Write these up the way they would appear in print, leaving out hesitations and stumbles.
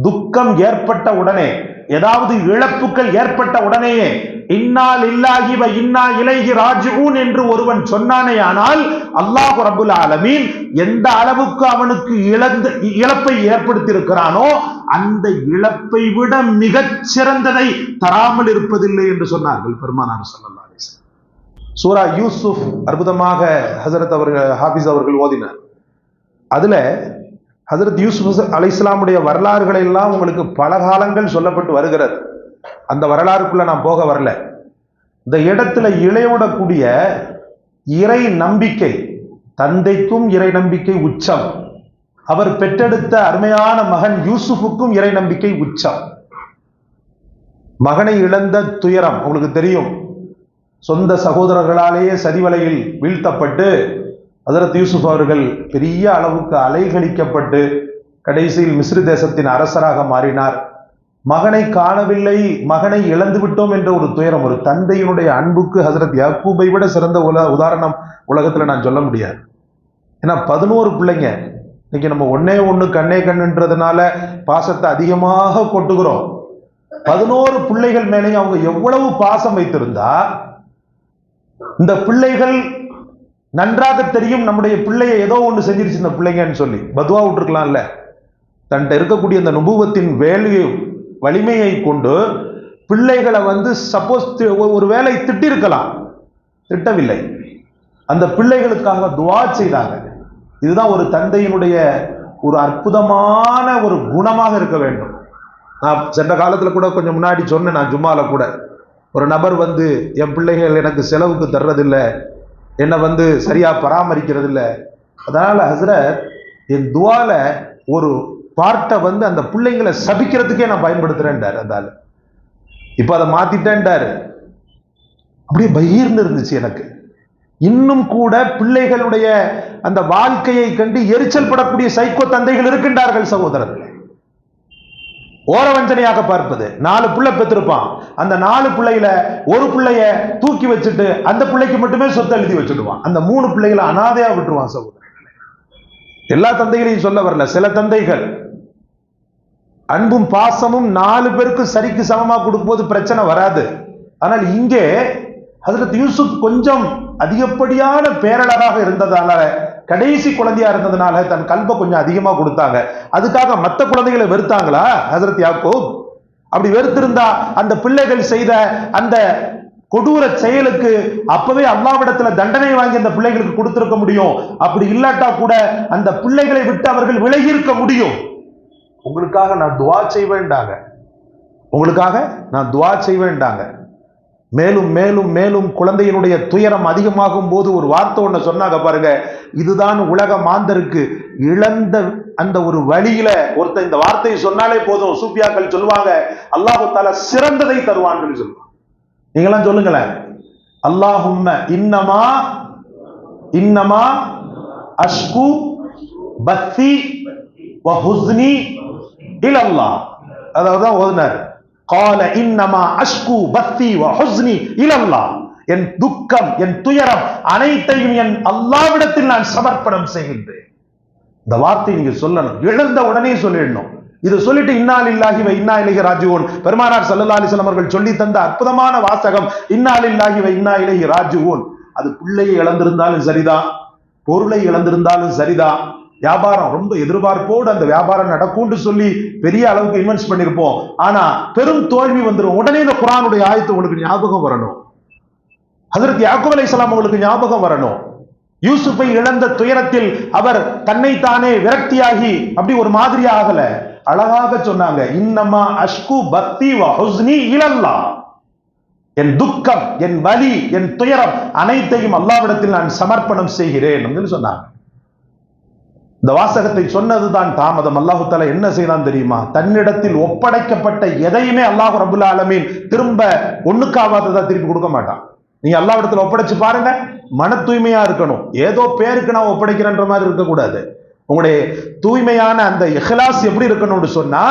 துக்கம் ஏற்பட்ட உடனே, ஏதாவது இழப்புகள் ஏற்பட்ட உடனேயே இன்னா லில்லாஹி வ இன்னா இலைஹி ராஜிஊன் என்று ஒருவன் சொன்னானே, ஆனால் அல்லாஹ் ரப்புல் ஆலமீன் எந்த அளவுக்கு அவனுக்கு இழப்பை ஏற்படுத்தி இருக்கிறானோ அந்த இழப்பை விட மிகச் சிறந்ததை தராமல் இருப்பதில்லை என்று சொன்னார்கள் பெருமானார் ஸல்லல்லாஹு அலைஹி வஸல்லம். சூரா யூசுப் அற்புதமாக ஹஜரத் அவர்கள் ஹாஃபிஸ் அவர்கள் ஓதினார். அதுல ஹஜரத் யூசுப் அலைஹிஸ்ஸலாமுடைய வரலாறுகளை எல்லாம் உங்களுக்கு பல காலங்கள் சொல்லப்பட்டு வருகிறது. அந்த வரலாறுக்குள்ள நான் போக வரல. இந்த இடத்துல இழையோடக்கூடிய இறை நம்பிக்கை, தந்தைக்கும் இறை நம்பிக்கை உச்சம், அவர் பெற்றெடுத்த அருமையான மகன் யூசுஃபுக்கும் இறை நம்பிக்கை உச்சம். மகனை இழந்த துயரம் உங்களுக்கு தெரியும். சொந்த சகோதரர்களாலேயே சதிவலையில் வீழ்த்தப்பட்டு ஹஜரத் யூசுப் அவர்கள் பெரிய அளவுக்கு அலைகழிக்கப்பட்டு கடைசியில் மிஸ்ர் தேசத்தின் அரசராக மாறினார். மகனை காணவில்லை, மகனை இழந்து விட்டோம் என்ற ஒரு துயரம். ஒரு தந்தையினுடைய அன்புக்கு ஹஜரத் யாக்கூபை விட சிறந்த உதாரணம் உலகத்துல நான் சொல்ல முடியாது. ஏன்னா 11 பிள்ளைங்க. இன்னைக்கு நம்ம ஒண்ணு கண்ணே கண்ணுன்றதுனால பாசத்தை அதிகமாக கொட்டுகிறோம். 11 பிள்ளைகள் மேலேயும் அவங்க எவ்வளவு பாசம் வைத்திருந்தா, இந்த பிள்ளைகள் நன்றாக தெரியும் நம்முடைய பிள்ளையை ஏதோ ஒன்று செஞ்சிருச்சு இந்த பிள்ளைங்கன்னு சொல்லி பதுவா விட்டுருக்கலாம்ல. தன்கிட்ட இருக்கக்கூடிய அந்த நுபுவத்தின் வலிமையை கொண்டு பிள்ளைகளை சப்போஸ் ஒரு வேலை திட்டிருக்கலாம், திட்டவில்லை. அந்த பிள்ளைகளுக்காக துவா செய்தாங்க. இதுதான் ஒரு தந்தையினுடைய ஒரு அற்புதமான ஒரு குணமாக இருக்க வேண்டும். நான் சென்ற காலத்துல கூட கொஞ்சம் முன்னாடி சொன்னேன், நான் ஜும்மால கூட ஒரு நபர் என் பிள்ளைகள் எனக்கு செலவுக்கு தர்றதில்லை, என்னை சரியா பராமரிக்கிறது இல்லை, அதனால ஹஸ்ரத் என் துவால ஒரு பார்ட்டை அந்த பிள்ளைங்களை சபிக்கிறதுக்கே நான் பயன்படுத்துறேன்டார். அதால இப்ப அதை மாத்திட்டேன்டாரு. அப்படியே பகீர்னு இருந்துச்சு எனக்கு. இன்னும் கூட பிள்ளைகளுடைய அந்த வாழ்க்கையை கண்டு எரிச்சல் படக்கூடிய சைக்கோ தந்தைகள் இருக்கின்றார்கள் சகோதரர்கள். ஓரவஞ்சனையாக பார்ப்பது. 4 பிள்ளை பெற்றிருப்பான், அந்த 4 பிள்ளையில ஒரு பிள்ளைய தூக்கி வச்சுட்டு அந்த பிள்ளைக்கு மட்டுமே சொத்து எழுதி வச்சுடுவான், அந்த 3 பிள்ளைகளை அனாதையா விட்டுருவான் சகோதரர்கள். எல்லா தந்தைகளையும் சொல்ல வரல, சில தந்தைகள் அன்பும் பாசமும் 4 பேருக்கு சரிக்கு சமமா கொடுக்கும்போது பிரச்சனை வராது. ஆனால் இங்கே ஹஜரத் யூசுப் கொஞ்சம் அதிகப்படியான பேரழகாக இருந்ததால, கடைசி குழந்தையா இருந்ததுனால தன் கல்பை கொஞ்சம் அதிகமா கொடுத்தாங்க. அதுக்காக மற்ற குழந்தைகளை வெறுத்தாங்களா ஹஜரத் யாக்கூப்? அப்படி வெறுத்திருந்தா அந்த பிள்ளைகள் செய்த அந்த கொடூர செயலுக்கு அப்பவே அல்லாஹ்விடத்துல தண்டனை வாங்கி அந்த பிள்ளைகளுக்கு கொடுத்திருக்க முடியும். அப்படி இல்லாட்டா கூட அந்த பிள்ளைகளை விட்டு அவர்கள் விலகி இருக்க முடியும். உங்களுக்காக நான் துவா செய்வேன்டாங்க, உங்களுக்காக நான் துவா செய்வேன்டாங்க. மேலும் மேலும் மேலும் குழந்தையினுடைய துயரம் அதிகமாகும் போது ஒரு வார்த்தை ஒண்ணு சொன்னாங்க பாருங்க, இதுதான் உலக மாந்தருக்கு இழந்த அந்த ஒரு வழியில ஒருத்தர் இந்த வார்த்தையை சொன்னாலே போதும், சூஃபியாக்கள் சொல்லுவாங்க அல்லாஹ் தஆலா சிறந்ததை தருவான்னு சொல்லுவாங்க. நீங்களாம் சொல்லுங்களேன், அல்லாஹும்ம இன்னமா அஷ்கு பத்தி வ ஹுஸ்னி இலல்லாஹ். அதாவது ஓதுனார், قال انما اشكو بثي وحزني الى الله. என் துக்கம் என் துயரம் அனைத்தையும் என் அல்லாஹ்விடத்தில் நான் சமர்ப்பணம் செய்கின்றேன். இந்த வார்த்தை நீங்க சொல்லணும், எழுந்த உடனே சொல்லிடணும். இது சொல்லிட்டு இன்னா லில்லாஹி வ இன்னா இலைஹி ராஜிஊன் பெருமானார் ஸல்லல்லாஹு அலைஹி வஸல்லம் அவர்கள் சொல்லி தந்த அற்புதமான வாசகம் இன்னா லில்லாஹி வ இன்னா இலைஹி ராஜிஊன். அது பிள்ளையை இழந்திருந்தாலும் சரிதான், பொருளை இழந்திருந்தாலும் சரிதான், வியாபாரம் ரொம்ப எதிர்பார்ப்போடு அந்த வியாபாரம் நடக்கும்னு சொல்லி பெரிய அளவுக்கு இன்வெஸ்ட் பண்ணிருப்போம், ஆனா பெரும் தோல்வி வந்துடும். உடனே இந்த குர்ஆனுடைய ஆயத்து உங்களுக்கு ஞாபகம் வரணும், ஹஜரத் யாக்கூப் அலைஹிஸ்ஸலாம் உங்களுக்கு ஞாபகம் வரணும். யூசுஃபை இழந்த துயரத்தில் அவர் தன்னைத்தானே விரக்தியாகி அப்படி ஒரு மாதிரியா ஆகல, அழகாக சொன்னாங்க இன்னமா அஷ்கு பத்தி வ ஹுஸ்னி இலல்லாஹ். என் துக்கம் என் வலி என் துயரம் அனைத்தையும் அல்லாஹ்விடத்தில் நான் சமர்ப்பணம் செய்கிறேன் என்று சொன்னாங்க. இந்த வாசகத்தை சொன்னதுதான் தாமதம். அல்லாஹு தஆலா என்ன செய்தான் தெரியுமா? தன்னிடத்தில் ஒப்படைக்கப்பட்ட எதையுமே அல்லாஹ் ரப்பல் ஆலமீன் திரும்ப ஒண்ணுக்காவாததா திருப்பி கொடுக்க மாட்டான். நீங்க அல்லாஹ்விடத்துல ஒப்படைச்சு பாருங்க, மன தூய்மையா இருக்கணும். ஏதோ பேருக்கு நான் ஒப்படைக்கிறேன்ற மாதிரி இருக்கக்கூடாது. உங்களுடைய தூய்மையான அந்த இஹ்லாஸ் எப்படி இருக்கணும்னு சொன்னா,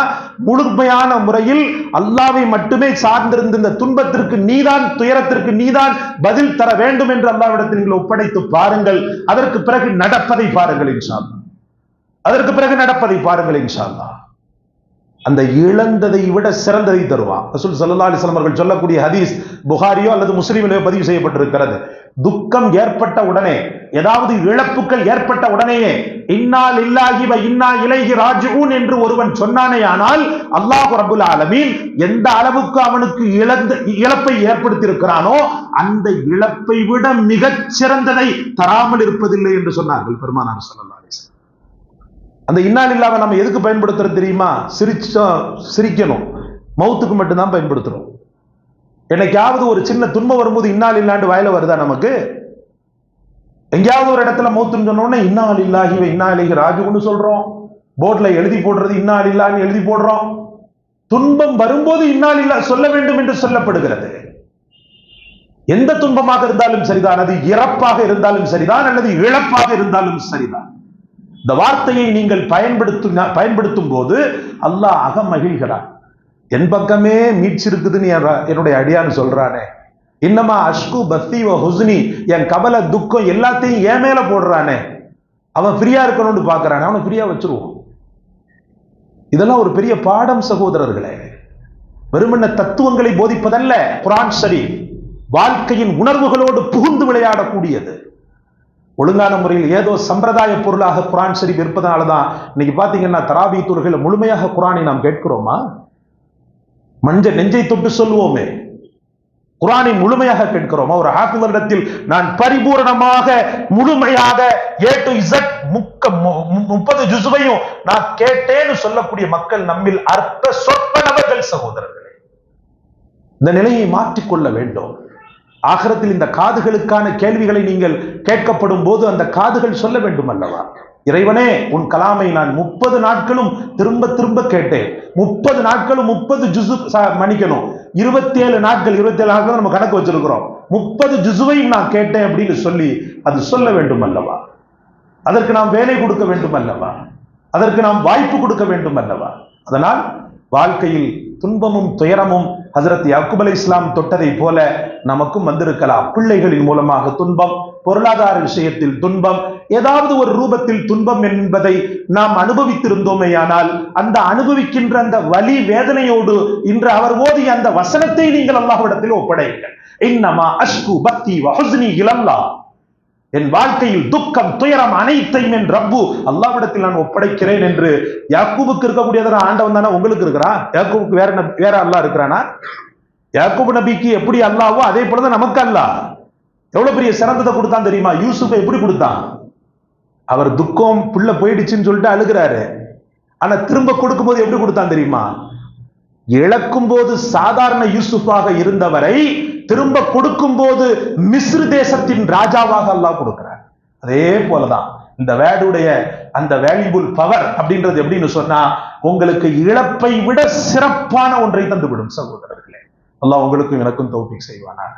முழுமையான முறையில் அல்லாஹ்வை மட்டுமே சார்ந்திருந்த இந்த துன்பத்திற்கு நீதான், துயரத்திற்கு நீதான் பதில் தர வேண்டும் என்று அல்லாஹ்விடத்தில் நீங்கள் ஒப்படைத்து பாருங்கள். அதற்கு பிறகு நடப்பதை பாருங்கள் இன்ஷா அல்லாஹ். அதற்கு பிறகு நடப்பதை பாருங்கள் இன்ஷா அல்லாஹ். அந்த இழந்ததை விட சிறந்ததை தருவான். ரசூல் ஸல்லல்லாஹு அலைஹி வஸல்லம் அவர்கள் சொல்லக்கூடிய ஹதீஸ் புகாரியோ அல்லது முஸ்லிமிலோ பதிவு செய்யப்பட்டிருக்கிறது. துக்கம் ஏற்பட்ட உடனே, ஏதாவது இழப்புகள் ஏற்பட்ட உடனேயே இன்னா லில்லாஹி வ இன்னா இலைஹி ராஜிஊன் என்று ஒருவன் சொன்னானே, ஆனால் அல்லாஹ் ரப்பல் ஆலமீன் எந்த அளவுக்கு அவனுக்கு இழப்பை ஏற்படுத்தி இருக்கிறானோ அந்த இழப்பை விட மிகச் சிறந்ததை தராமல் இருப்பதில்லை என்று சொன்னார்கள் பெருமானார் ஸல்லல்லாஹு அலைஹி வஸல்லம். அந்த இன்னா லில்லாஹ்வை நம்ம எதுக்கு பயன்படுத்துறது தெரியுமா? சிரிக்கணும், மௌத்துக்கு மட்டும்தான் பயன்படுத்துறோம். என்னைக்காவது ஒரு சின்ன துன்பம் வரும்போது இன்னா லில்லாஹ்னு வாயில வருதா? நமக்கு எங்கேயாவது ஒரு இடத்துல மௌத்துன்னு சொன்னோம்னா இன்னா லில்லாஹி வ இன்னா இலைஹி ராஜிஊன்னு சொல்றோம். போர்ட்ல எழுதி போடுறது இன்னா லில்லாஹ்னு எழுதி போடுறோம். துன்பம் வரும்போது இன்னா லில்லாஹ் சொல்ல வேண்டும் என்று சொல்லப்படுகிறது. எந்த துன்பமாக இருந்தாலும் சரிதான், அது இறப்பாக இருந்தாலும் சரிதான் அல்லது இழப்பாக இருந்தாலும் சரிதான், இந்த வார்த்தையை நீங்கள் பயன்படுத்தும் போது அல்லாஹ் அகமகிழ்கிறான். என் பக்கமே மீட்சி இருக்குதுன்னு என்னுடைய அடியான்னு சொல்றானே, இன்னமா அஷ்கு பத்தி வ ஹுஸ்னி, என் கவலை துக்கம் எல்லாத்தையும் என் மேல போடுறானே, அவன் ஃப்ரீயா இருக்கணும்னு பாக்குறானே, அவனை ஃப்ரீயா வச்சிருவோம். இதெல்லாம் ஒரு பெரிய பாடம் சகோதரர்களே. வெறுமன்ன தத்துவங்களை போதிப்பதல்ல குர்ஆன் ஷரீஃப், வாழ்க்கையின் உணர்வுகளோடு புகுந்து விளையாடக்கூடியது. ஒழுங்கான முறையில் ஏதோ சம்பிரதாய பொருளாக குர்ஆன் ஷரீஃப் இருப்பதனாலதான் இன்னைக்கு பாத்தீங்கன்னா தராபீ தொழுகையில முழுமையாக குர்ஆனை நாம் கேட்கிறோமா? நெஞ்சை தொட்டு சொல்லுவோமே, குர்ஆனை முழுமையாக கேட்கிறோமா? ஒரு ஹாஃபிஸிடத்தில் நான் பரிபூரணமாக முழுமையாக A to Z 30 ஜுஸ்வையும் நான் கேட்டேன்னு சொல்லக்கூடிய மக்கள் நம்மில் அற்ப சொற்ப நபர்கள் சகோதரர்களே. இந்த நிலையை மாற்றிக்கொள்ள வேண்டும். ஆகிரத்தில் இந்த காதுகளுக்கான கேள்விகளை நீங்கள் கேட்கப்படும் போது அந்த காதுகள் சொல்ல வேண்டும் அல்லவா, இறைவனே உன் கலாமை நான் 30 நாட்களும் திரும்ப திரும்ப கேட்டேன், 30 நாட்களும் 30 ஜுசு மன்னிக்கணும் 27 நாட்கள் நம்ம கணக்கு வச்சிருக்கிறோம், 30 ஜுசுவையும் நான் கேட்டேன் அப்படின்னு சொல்லி அது சொல்ல வேண்டும் அல்லவா? அதற்கு நாம் வேலை கொடுக்க வேண்டும் அல்லவா? அதற்கு நாம் வாய்ப்பு கொடுக்க வேண்டும் அல்லவா? அதனால் வாழ்க்கையில் துன்பமும் துயரமும் ஹஜ்ரத் யாக்கூப் அலைஹிஸ்ஸலாம் தொட்டதை போல நமக்கும் வந்திருக்கலாம். பிள்ளைகளின் மூலமாக துன்பம், பொருளாதார விஷயத்தில் துன்பம், ஏதாவது ஒரு ரூபத்தில் துன்பம் என்பதை நாம் அனுபவித்திருந்தோமேயானால் அந்த அனுபவிக்கின்ற அந்த வலி வேதனையோடு இன்று அவர் ஓதிய அந்த வசனத்தை நீங்கள் அல்லாஹ்விடத்தில் ஒப்படையுங்கள். இன்னமா அஷ்கு பத்தி வ ஹுஸ்னி இலல்லாஹ், என் வாழ்க்கையில் துக்கம் துயரம் அனைத்தையும் என் ரப்பு அல்லாஹ்விடத்தில் நான் ஒப்படைக்கிறேன் என்று யாக்கூபுக்கு இருக்கக்கூடியதான ஆண்டவன் தானே உங்களுக்கு இருக்கிறான். யாக்கூபுக்கு வேற அல்லாஹ் இருக்கிறானா? யாக்கூப் நபிக்கு எப்படி அல்லாஹ்வோ அதே போலதான் நமக்கு அல்லாஹ். எவ்வளவு பெரிய சிறந்ததை கொடுத்தான் தெரியுமா? யூசுஃபை எப்படி கொடுத்தான்? அவர் துக்கம் புள்ள போயிடுச்சுன்னு சொல்லிட்டு அழுகிறாரு, ஆனா திரும்ப கொடுக்கும் போது எப்படி கொடுத்தான் தெரியுமா? இழக்கும் போது சாதாரண யூசுஃபாக இருந்தவரை திரும்ப கொடுக்கும் போது மிஸ்ர் தேசத்தின் ராஜாவாக அல்லாஹ் கொடுக்கிறார். அதே போலதான் இந்த வேர்டுடைய அந்த வேல்யூபிள் பவர் அப்படின்றது எப்படின்னு சொன்னா, உங்களுக்கு இழப்பை விட சிறப்பான ஒன்றை தந்துவிடும் சகோதரர்களே. அல்லாஹ் உங்களுக்கும் எனக்கும் தௌஃபீக் செய்வானாக.